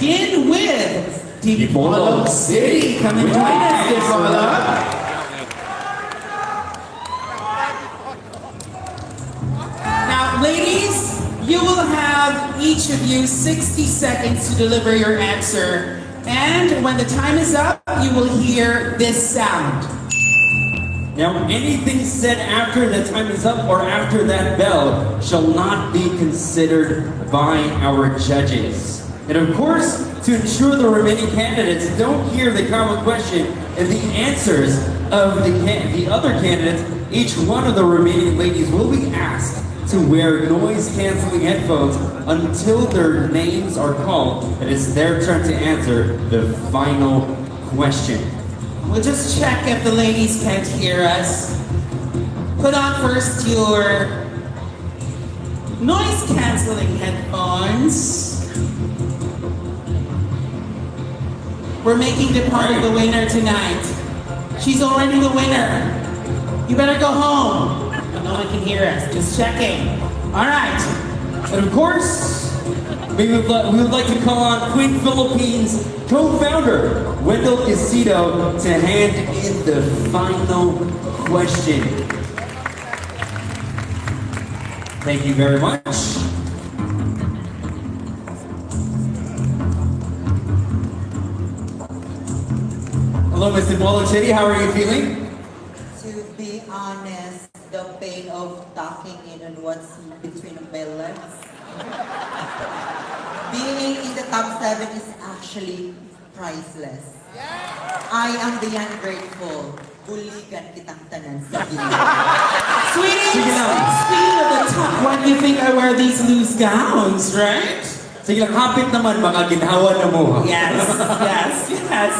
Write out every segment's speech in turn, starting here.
begin with Daquio City. Come and join us, Daquio. Now, ladies, you will have each of you 60 seconds to deliver your answer. And when the time is up, you will hear this sound. Now, anything said after the time is up or after that bell shall not be considered by our judges. And of course, to ensure the remaining candidates don't hear the common question and the answers of the other candidates, each one of the remaining ladies will be asked to wear noise-canceling headphones until their names are called, and it's their turn to answer the final question. We'll just check if the ladies can't hear us. Put on first your noise-canceling headphones. We're making Daquio the winner tonight. She's already the winner. You better go home. No one can hear us. Just checking. All right. And of course, we would like to call on Queen Philippines co-founder Wendell Sino to hand in the final question. Thank you very much. Hello, Mr. Daquio City. How are you feeling? To be honest, the pain of tucking in on what's between my legs. Being in the top 7 is actually priceless. I am the ungrateful. Buligan kitang tanan sa gilid. Sweetie, speaking of the top, why do you think I wear these loose gowns, right? Sige lang, hapit naman, baka ginhawa na mo. Yes, yes, yes.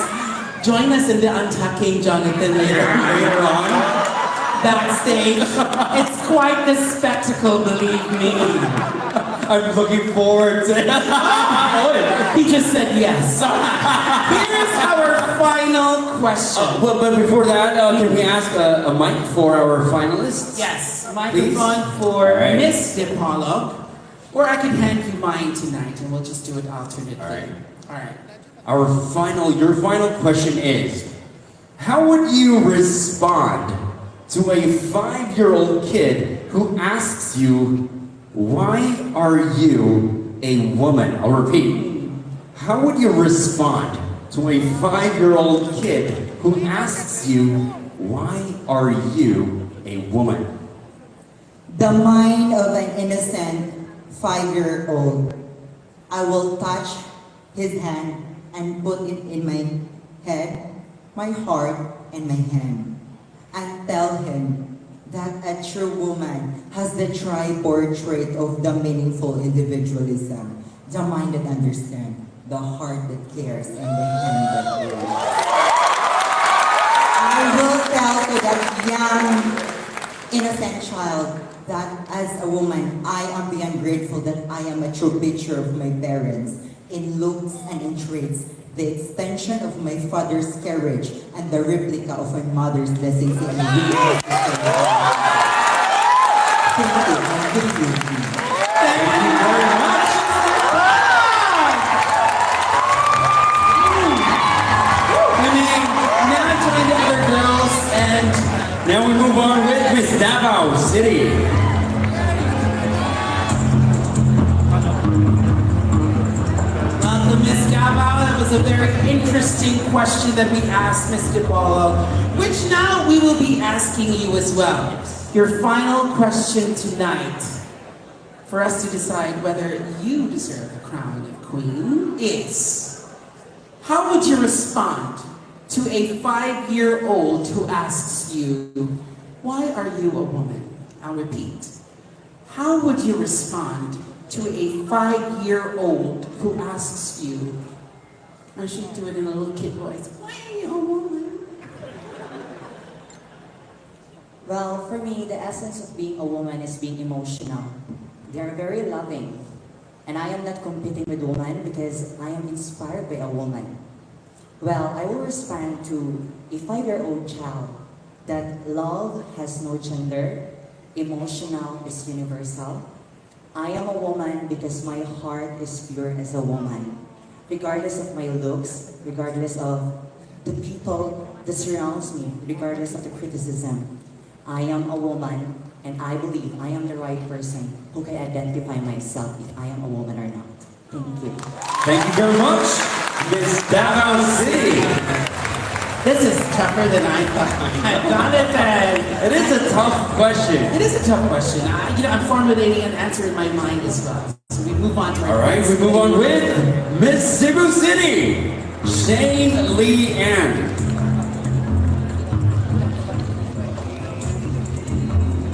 Join us in the untucking, Jonathan, later on. Backstage. It's quite the spectacle, believe me. I'm looking forward to it. He just said yes. Here's our final question. But before that, can we ask a mic for our finalists? Yes, microphone for Miss Daquio. Or I can hand you mine tonight and we'll just do it alternately. All right. Your final question is, how would you respond to a 5-year-old kid who asks you, why are you a woman? I'll repeat. How would you respond to a 5-year-old kid who asks you, why are you a woman? The mind of an innocent 5-year-old. I will touch his hand and put it in my head, my heart, and my hand, and tell him that a true woman has the triborn trait of the meaningful individualism, the mind that understands, the heart that cares, and the hand that wills. I will tell to that young, innocent child that as a woman, I am beyond grateful that I am a true picture of my parents in looks and in traits, the extension of my father's courage and the replica of my mother's blessings in me. Thank you. Thank you. Thank you very much. Now join the other girls and now we move on with Miss Daquio City. Miss Daquio, that was a very interesting question that we asked Miss Daquio, which now we will be asking you as well. Your final question tonight, for us to decide whether you deserve the crown of queen, is, how would you respond to a 5-year-old who asks you, why are you a woman? I'll repeat. How would you respond to a 5-year-old who asks you, I should do it in a little kid voice, why are you a woman? Well, for me, the essence of being a woman is being emotional. They are very loving. And I am not competing with women because I am inspired by a woman. Well, I will respond to a 5-year-old child that love has no gender, emotional is universal. I am a woman because my heart is pure as a woman. regardless of my looks, regardless of the people that surrounds me, regardless of the criticism. I am a woman, and I believe I am the right person who can identify myself if I am a woman or not. Thank you. Thank you very much, Miss Davao City. This is tougher than I thought. Jonathan! It is a tough question. It is a tough question. I'm formulating an answer in my mind as well. So we move on to our All right, next we move on thing. with Miss Cebu City, Shane Lee Ann.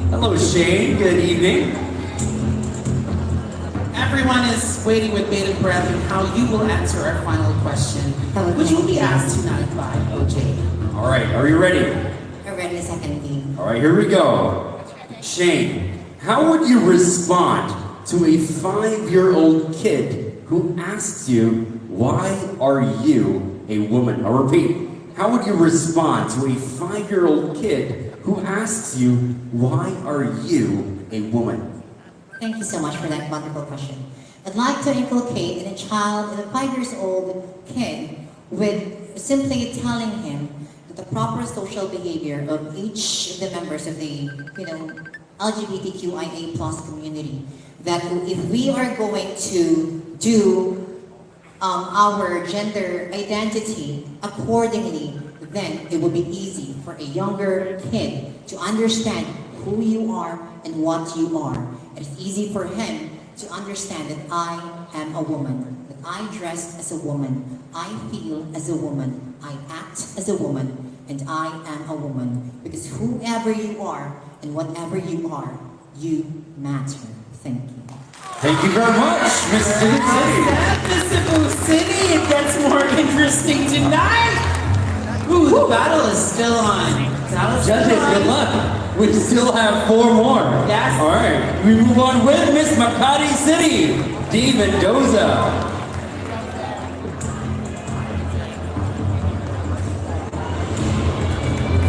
Hello, Shane. Good evening. Everyone is waiting with bated breath on how you will answer our final question, which will be asked tonight by OJ. All right, are you ready? I read the second thing. All right, here we go. Shane, how would you respond to a 5-year-old kid who asks you, why are you a woman? I'll repeat. How would you respond to a 5-year-old kid who asks you, why are you a woman? Thank you so much for that wonderful question. I'd like to inculcate in a child, in a 5-year-old kid, with simply telling him that the proper social behavior of each of the members of the, LGBTQIA plus community. That if we are going to do our gender identity accordingly, then it will be easy for a younger kid to understand who you are and what you are. It's easy for him to understand that I am a woman, that I dress as a woman, I feel as a woman, I act as a woman, and I am a woman. Because whoever you are and whatever you are, you matter. Thank you. Thank you very much, Miss Cebu City. Miss Cebu City, it gets more interesting tonight. Ooh, the battle is still on. Judges, good luck. We still have 4 more. Yes. All right, we move on with Miss Makati City, Dee Mendoza.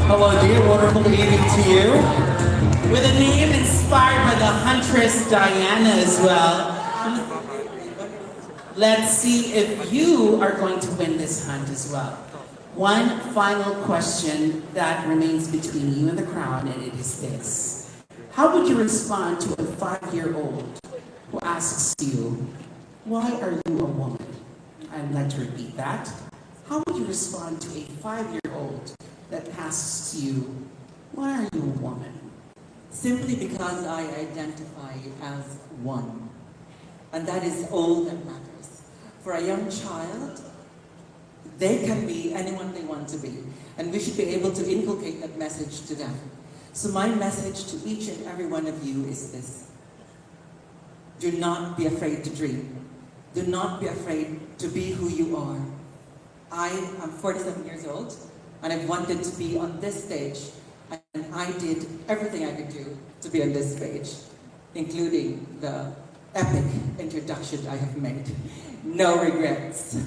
Hello, Dee. Wonderful evening to you. With a name inspired by the huntress Diana as well. Let's see if you are going to win this hunt as well. One final question that remains between you and the crown, and it is this. How would you respond to a 5-year-old who asks you, why are you a woman? I'd like to repeat that. How would you respond to a 5-year-old that asks you, why are you a woman? Simply because I identify as one. And that is all that matters. For a young child, they can be anyone they want to be. And we should be able to inculcate that message to them. So my message to each and every one of you is this. Do not be afraid to dream. Do not be afraid to be who you are. I am 47 years old, and I've wanted to be on this stage, and I did everything I could do to be on this stage, including the epic introduction I have made. No regrets.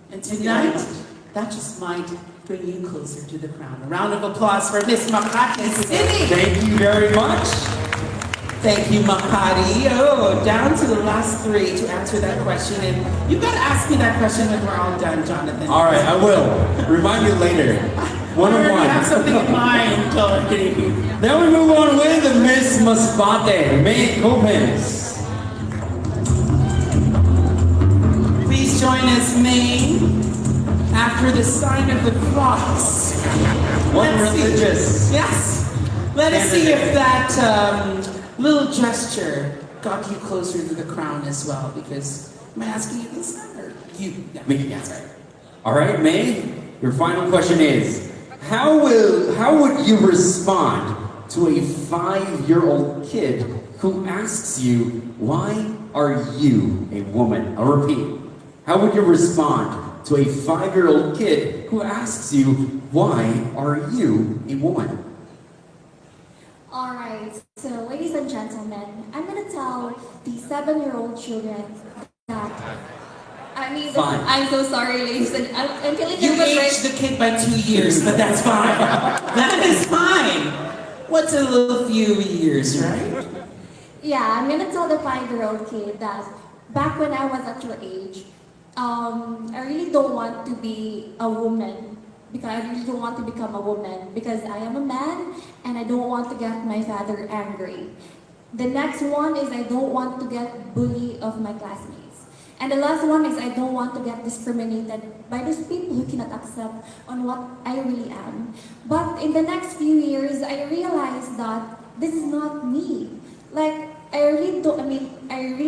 And tonight, that just might bring you closer to the crown. A round of applause for Miss Makati City. Thank you very much. Thank you, Makati. Oh, down to the last 3 to answer that question. And you've got to ask me that question when we're all done, Jonathan. All right, I will. Remind you later. One I on already one. have something in mind already. Then we move on with Miss Masbate, May Copens. Please join us, May, after the sign of the cross. One Let's see. religious. Yes. Let us see if that little gesture got you closer to the crown as well. Because am I asking you this? Or you? Yeah, Me. yes, right. All right, May, your final question is, how would you respond to a 5-year-old kid who asks you, why are you a woman? I'll repeat. How would you respond to a 5-year-old kid who asks you, why are you a woman? Alright, so ladies and gentlemen, I'm gonna tell the 7-year-old children that Fine. I'm so sorry, ladies and I'm feeling You nervous aged the kid by 2 years, but that's fine. That is fine. What's a little few years, right? Yeah, I'm gonna tell the 5-year-old kid that back when I was at your age, I really don't want to be a woman because I really don't want to become a woman because I am a man and I don't want to get my father angry. The next one is I don't want to get bullied of my classmates. And the last one is I don't want to get discriminated by those people who cannot accept on what I really am. But in the next few years, I realized that this is not me. Like, I really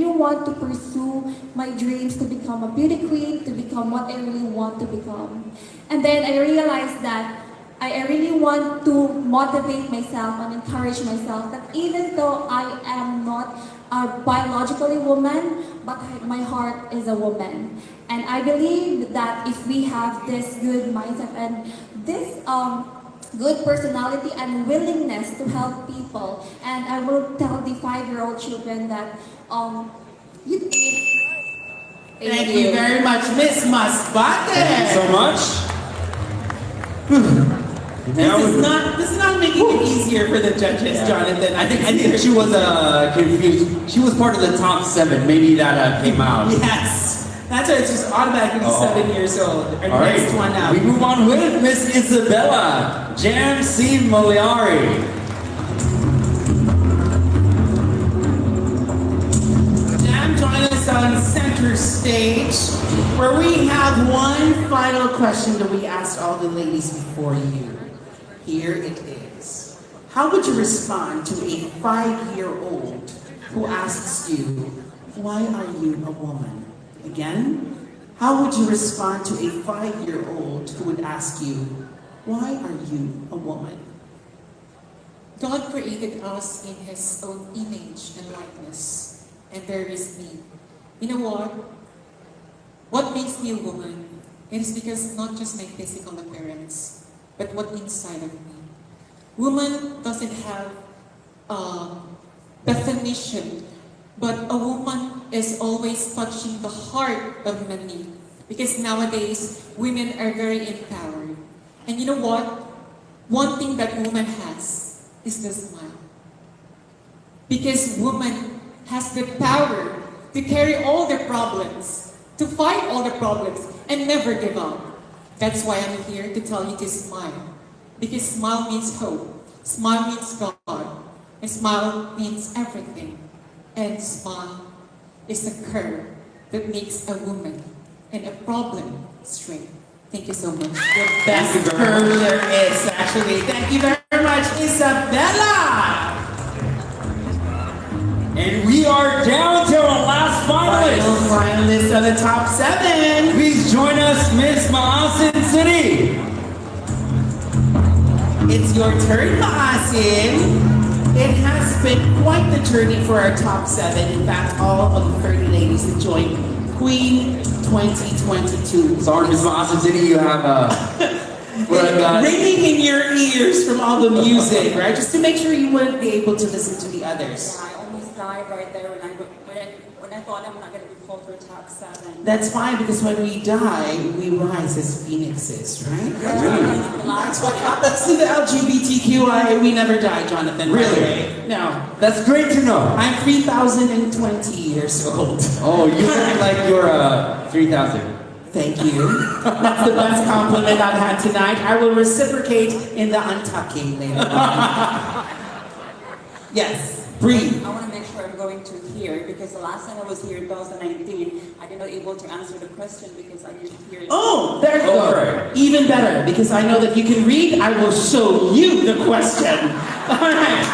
want to pursue my dreams to become a beauty queen, to become what I really want to become. And then I realized that I really want to motivate myself and encourage myself that even though I am not a biologically woman, but my heart is a woman. And I believe that if we have this good mindset and this good personality and willingness to help people, and I will tell the 5-year-old children that you Thank you very much, Miss Masbate. Thank you so much. This is not making it easier for the judges, Jonathan. I think she was confused. She was part of the top 7. Maybe that came out. Yes. That's why it's just automatically 7 years old. Our All next right. one now. We move on with Miss Isabella Jam C. Maliari. Jam, join us on center stage, where we have one final question that we asked all the ladies before you. Here it is. How would you respond to a 5-year-old who asks you, why are you a woman? Again, how would you respond to a 5-year-old who would ask you, why are you a woman? God created us in His own image and likeness, and there is me. You know what? What makes me a woman? It is because not just my physical appearance, but what inside of me. Woman doesn't have a definition, but a woman is always touching the heart of many, because nowadays women are very empowered. And you know what? One thing that woman has is the smile. Because woman has the power to carry all the problems, to fight all the problems, and never give up. That's why I'm here to tell you to smile. Because smile means hope. Smile means God. And smile means everything. And smile is a curve that makes a woman and a problem straight. Thank you so much. The best curve there is, actually. Thank you very much, Isabella! And we are down to our last finalist. Final finalist of the top 7. Please join us, Miss Maasin City. It's your turn, Maasin. It has been quite the journey for our top 7. In fact, all of the 30 ladies that joined Queen 2022. Sorry, Miss Maasin City, you have ringing in your ears from all the music, right? Just to make sure you wouldn't be able to listen to the others. I almost died right there when I thought I'm not going to be called for top 7. That's fine, because when we die, we rise as phoenixes, right? That's what happens to the LGBTQI. We never die, Jonathan. Really? No. That's great to know. I'm 3,020 years old. Oh, you look like you're 3,000. Thank you. That's the best compliment I've had tonight. I will reciprocate in the untucking later on. Yes, breathe. I want to make sure I'm going to hear, because the last time I was here in 2019, I did not able to answer the question because I didn't hear it. Oh, there you go. Right. Even better, because I know that you can read. I will show you the question. All right.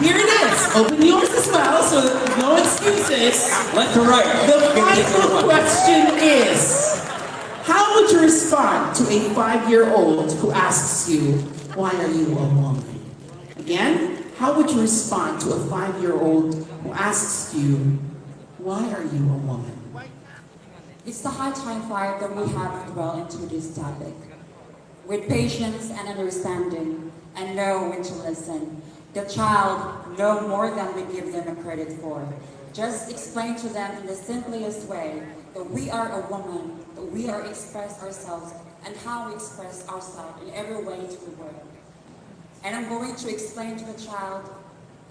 Here it is. Open yours as well, so no excuses. Left to right. The final question is, how would you respond to a 5-year-old who asks you, why are you a woman? Again, how would you respond to a 5-year-old who asks you, why are you a woman? It's the high time fire that we have to dwell into this topic. With patience and understanding, and know when to listen. The child know more than we give them a credit for. Just explain to them in the simplest way that we are a woman, that we are express ourselves, and how we express ourselves in every way to the world. And I'm going to explain to the child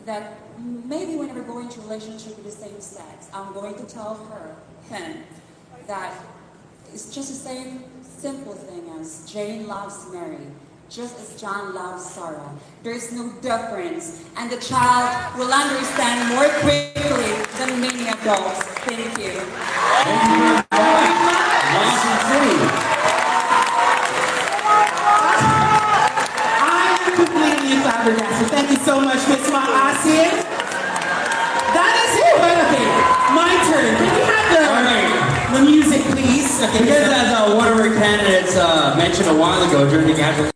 that maybe when we're going to relationship with the same sex, I'm going to tell him, that it's just the same simple thing as Jane loves Mary, just as John loves Sarah. There's no difference, and the child will understand more quickly than many adults. Thank you. Thank you very much. Lawson City. I am completely flabbergasted. Thank you so much, Miss Maasin. That is it. Okay, my turn. Can we have All right. the music, please? Okay, Because as one of our candidates mentioned a while ago during the gathering,